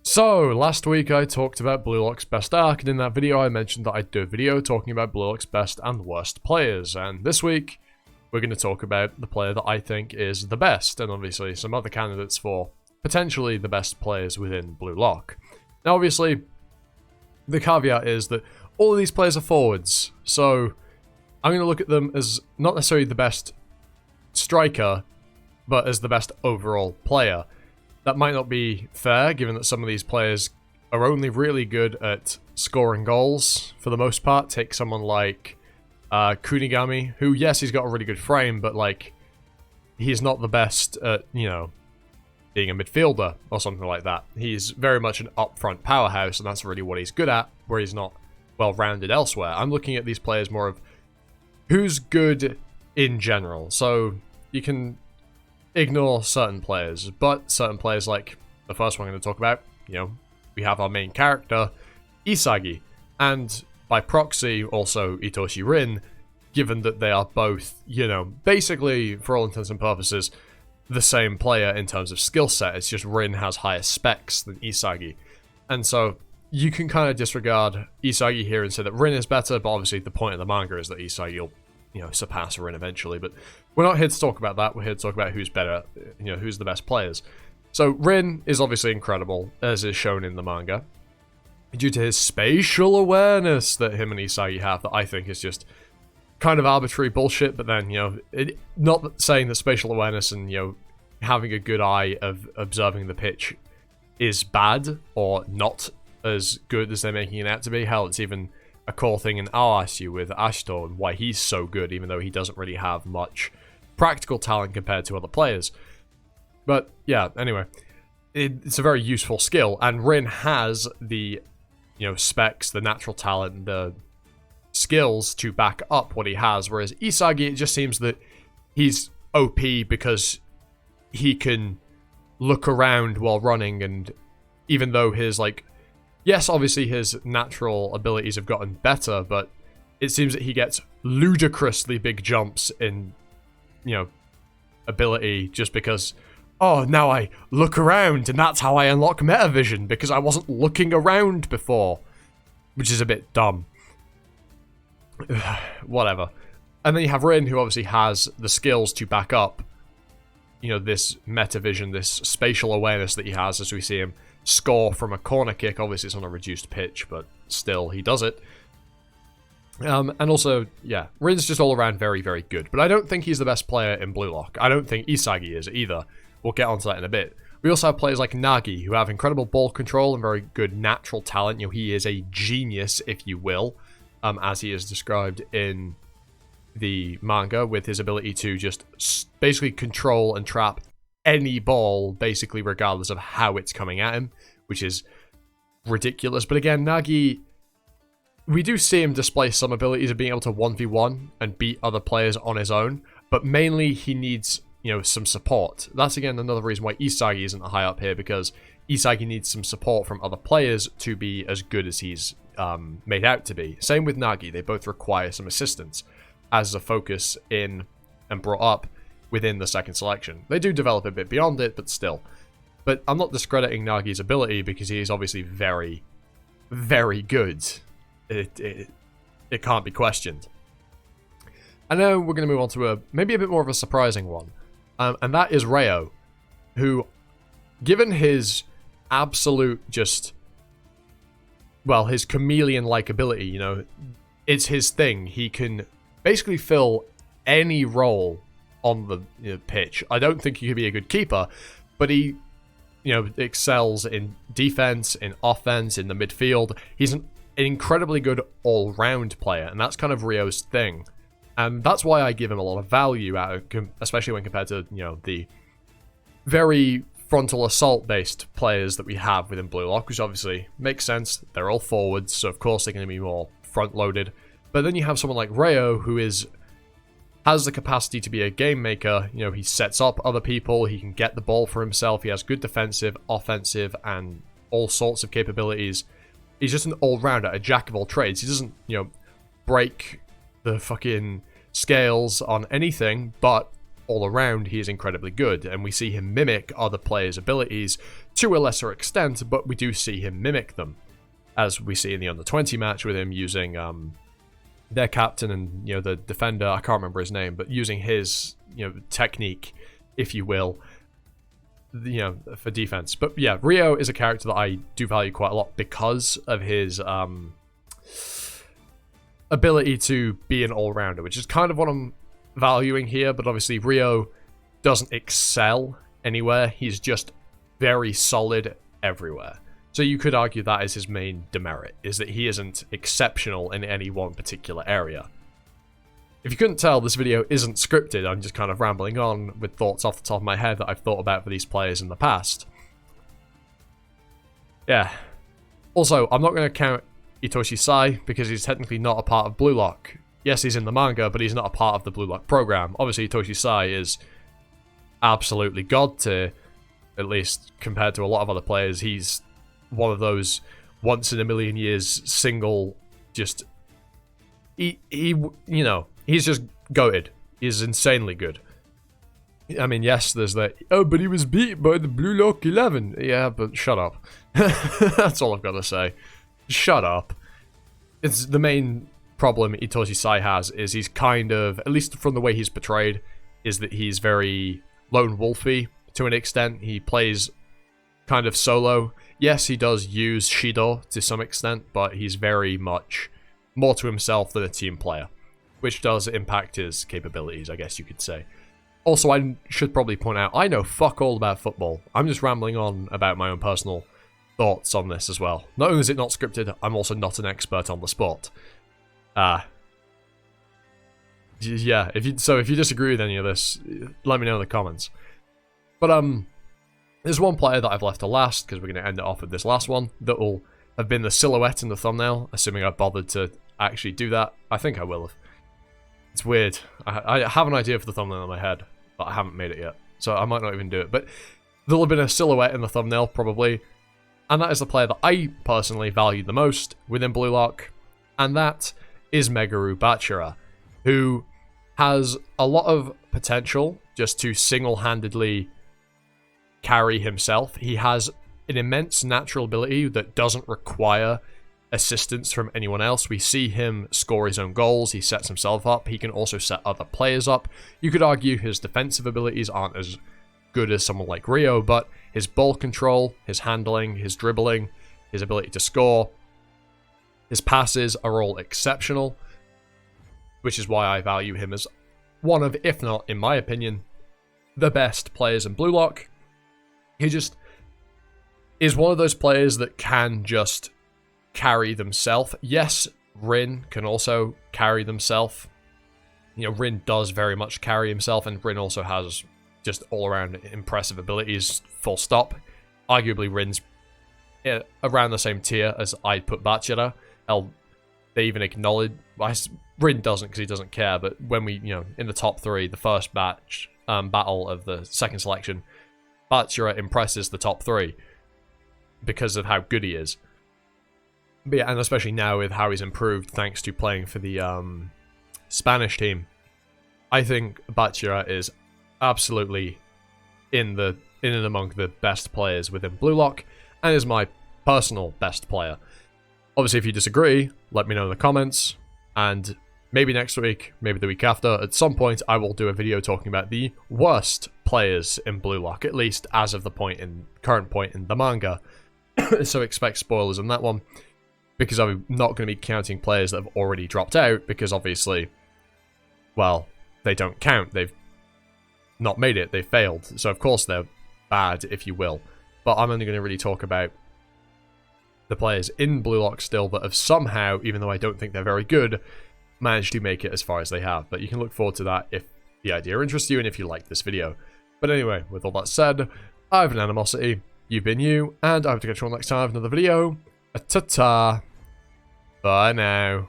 So, last week I talked about Blue Lock's best arc, and in that video I mentioned that I'd do a video talking about Blue Lock's best and worst players, and this week we're going to talk about the player that I think is the best, and obviously some other candidates for potentially the best players within Blue Lock. Now obviously, the caveat is that all of these players are forwards, so I'm going to look at them as not necessarily the best striker, but as the best overall player. That might not be fair, given that some of these players are only really good at scoring goals, for the most part. Take someone like Kunigami, who, yes, he's got a really good frame, but, like, he's not the best at, you know, being a midfielder or something like that. He's very much an up-front powerhouse, and that's really what he's good at, where he's not well-rounded elsewhere. I'm looking at these players more of who's good in general. So, you can ignore certain players, but certain players like the first one I'm going to talk about, you know, we have our main character, Isagi, and by proxy also Itoshi Rin, given that they are both, you know, basically, for all intents and purposes, the same player in terms of skill set. It's just Rin has higher specs than Isagi. And so you can kind of disregard Isagi here and say that Rin is better, but obviously the point of the manga is that Isagi will, you know, surpass Rin eventually. But we're not here to talk about that. We're here to talk about who's better, you know, who's the best players. So Rin is obviously incredible, as is shown in the manga, due to his spatial awareness that him and Isagi have, that I think is just kind of arbitrary bullshit. But then, you know, not saying that spatial awareness and, you know, having a good eye of observing the pitch is bad or not as good as they're making it out to be. Hell, it's even a core thing in RSU with Ashito and why he's so good, even though he doesn't really have much practical talent compared to other players. But yeah, anyway, it's a very useful skill, and Rin has the, you know, specs, the natural talent, the skills to back up what he has, whereas Isagi, it just seems that he's OP because he can look around while running, and even though his, like, yes, obviously his natural abilities have gotten better, but it seems that he gets ludicrously big jumps in, you know, ability just because, oh, now I look around and that's how I unlock meta vision because I wasn't looking around before, which is a bit dumb. Whatever. And then you have Rin, who obviously has the skills to back up, you know, this meta vision, this spatial awareness that he has as we see him score from a corner kick. Obviously it's on a reduced pitch, but still he does it. And also, yeah, Rin's just all around very, very good, but I don't think he's the best player in Blue Lock. I don't think Isagi is either. We'll get onto that in a bit. We also have players like Nagi, who have incredible ball control and very good natural talent. You know, he is a genius, if you will, as he is described in the manga, with his ability to just basically control and trap any ball, basically regardless of how it's coming at him, which is ridiculous. But again, Nagi, we do see him display some abilities of being able to 1v1 and beat other players on his own, but mainly he needs, you know, some support. That's again another reason why Isagi isn't high up here, because Isagi needs some support from other players to be as good as he's made out to be. Same with Nagi, they both require some assistance as a focus in and brought up within the second selection. They do develop a bit beyond it, but still. But I'm not discrediting Nagi's ability because he is obviously very, very good. It can't be questioned. And now we're going to move on to maybe a bit more of a surprising one. And that is Reo, who, given his absolute just, well, his chameleon-like ability, you know, it's his thing. He can basically fill any role on the, you know, pitch. I don't think he could be a good keeper, but he, you know, excels in defense, in offense, in the midfield. He's an incredibly good all-round player, and that's kind of Rio's thing. And that's why I give him a lot of value, especially when compared to, you know, the very frontal assault-based players that we have within Blue Lock, which obviously makes sense. They're all forwards, so of course they're going to be more front-loaded. But then you have someone like Reo, who has the capacity to be a game maker. You know, he sets up other people, he can get the ball for himself, he has good defensive, offensive, and all sorts of capabilities. He's just an all-rounder, a jack of all trades. He doesn't, you know, break the fucking scales on anything, but all around, he is incredibly good, and we see him mimic other players' abilities to a lesser extent, but we do see him mimic them, as we see in the under-20 match with him using their captain and, you know, the defender, I can't remember his name, but using his, you know, technique, if you will, you know, for defense. But yeah, Rio is a character that I do value quite a lot because of his ability to be an all-rounder, which is kind of what I'm valuing here. But obviously Rio doesn't excel anywhere. He's just very solid everywhere. So you could argue that is his main demerit, is that he isn't exceptional in any one particular area. If you couldn't tell, this video isn't scripted. I'm just kind of rambling on with thoughts off the top of my head that I've thought about for these players in the past. Yeah. Also, I'm not going to count Itoshi Sai because he's technically not a part of Blue Lock. Yes, he's in the manga, but he's not a part of the Blue Lock program. Obviously, Itoshi Sai is absolutely god tier, at least compared to a lot of other players. He's one of those once in a million years single, just he you know, he's just goated. He's insanely good. I mean, yes, there's that, oh, but he was beat by the Blue Lock 11. Yeah, but shut up. That's all I've got to say. Shut up. It's the main problem Itoshi Sai has is he's kind of, at least from the way he's portrayed, is that he's very lone wolfy to an extent. He plays kind of solo. Yes, he does use Shido to some extent, but he's very much more to himself than a team player, which does impact his capabilities, I guess you could say. Also, I should probably point out, I know fuck all about football. I'm just rambling on about my own personal thoughts on this as well. Not only is it not scripted, I'm also not an expert on the sport. Yeah, if you disagree with any of this, let me know in the comments. But there's one player that I've left to last, because we're going to end it off with this last one, that will have been the silhouette in the thumbnail, assuming I bothered to actually do that. I think I will have. It's weird. I have an idea for the thumbnail in my head, but I haven't made it yet, so I might not even do it. But there'll have been a silhouette in the thumbnail, probably, and that is the player that I personally value the most within Blue Lock, and that is Meguru Bachira, who has a lot of potential just to single-handedly carry himself. He has an immense natural ability that doesn't require assistance from anyone else. We see him score his own goals. He sets himself up. He can also set other players up. You could argue his defensive abilities aren't as good as someone like Rio, but his ball control, his handling, his dribbling, his ability to score, his passes are all exceptional, which is why I value him as one of, if not, in my opinion, the best players in Blue Lock. He just is one of those players that can just carry themselves. Yes, Rin can also carry themselves. You know, Rin does very much carry himself, and Rin also has just all-around impressive abilities, full stop. Arguably, Rin's around the same tier as I'd put Bachira. They even acknowledge... Rin doesn't, because he doesn't care, but when we, you know, in the top 3, the first battle of the second selection, Bachira impresses the top 3 because of how good he is. But yeah, and especially now with how he's improved thanks to playing for the Spanish team. I think Bachira is absolutely in and among the best players within Blue Lock, and is my personal best player. Obviously, if you disagree, let me know in the comments, and maybe next week, maybe the week after, at some point, I will do a video talking about the worst players in Blue Lock, at least as of the current point in the manga. So expect spoilers on that one, because I'm not going to be counting players that have already dropped out, because obviously, well, they don't count. They've not made it. They failed. So of course they're bad, if you will. But I'm only going to really talk about the players in Blue Lock still that have somehow, even though I don't think they're very good, managed to make it as far as they have. But you can look forward to that if the idea interests you and if you like this video. But anyway, with all that said, I have an animosity, you've been you, and I hope to catch you all next time with another video. Ta-ta! Bye now.